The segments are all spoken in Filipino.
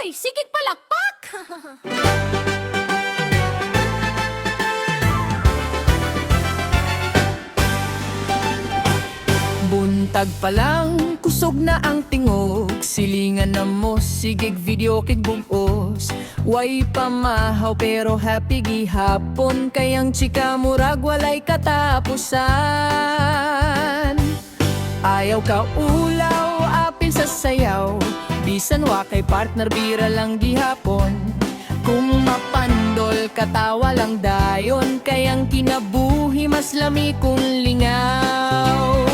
Hay, sigig palakpak! Buntag pa lang, kusog na ang tingog. Silingan na mo, sigig video kig bugos. Way pamahaw pero happy gihapon. Kayang chika murag walay katapusan. Ayaw ka ulaw, apil sa sayaw. Bisan wa kay partner, bira lang gihapon. Kung mapandol, katawa lang dayon. Kayang kinabuhi, mas lami kung lingaw.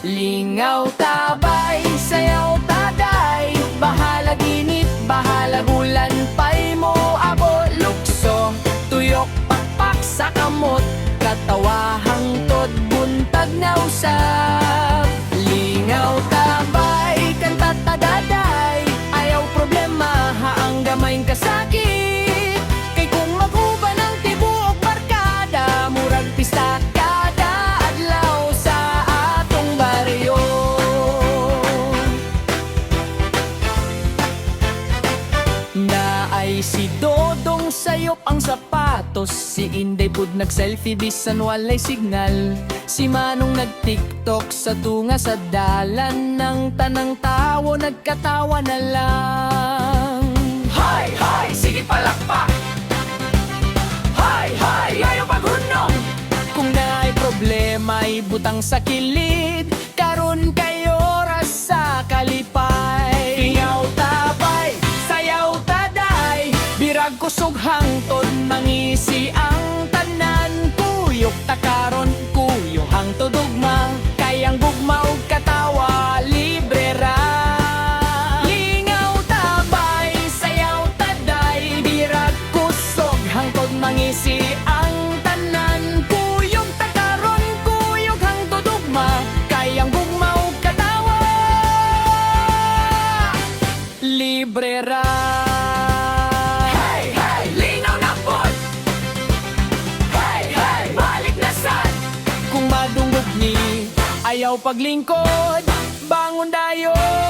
Lingaw tabay, sayaw taday. Bahala ginit, bahala gulan. Pay mo abo, lukso, tuyok, pakpak sa kamot. Katawa hangtod, buntag na usap. Lingaw tabay, kanta tadaday. Ayaw problema, haang gamayng kasakit. Kay kung mag-uban ang tibuok barkada, murag pista kada adlaw sa atong baryo. Naay si Dodong sayop ang sapatos. Si Inday pud nag-selfie bisan walay signal. Si Manong nag-tiktok sa tunga sa dalan. Nang tanang tawo nagkatawa na lang. Hay, hay, sige palakpak! Hay, hay, ayaw paghunong! Kung naay problema, ibutang sa kilid. Karon kayo sa kalipay. Lingaw tabay, sayaw taday. Birag kusog hangtod, mangisi ang tanan. Kuyok takaron, kuyo hangtod ugma. Kayang gugma ug katawa, libre ra. Lingaw tabay, sayaw taday. Birag kusog hangtod, mangisi ang tanan. Kuyok takaron, kuyok hangtod ugma. Kayang gugma ug katawa, libre ra. Hey, hey, linaw na pod. Hey, hey, balik na sad. Kung madungog ni ayaw paglingkod, bangon dayon.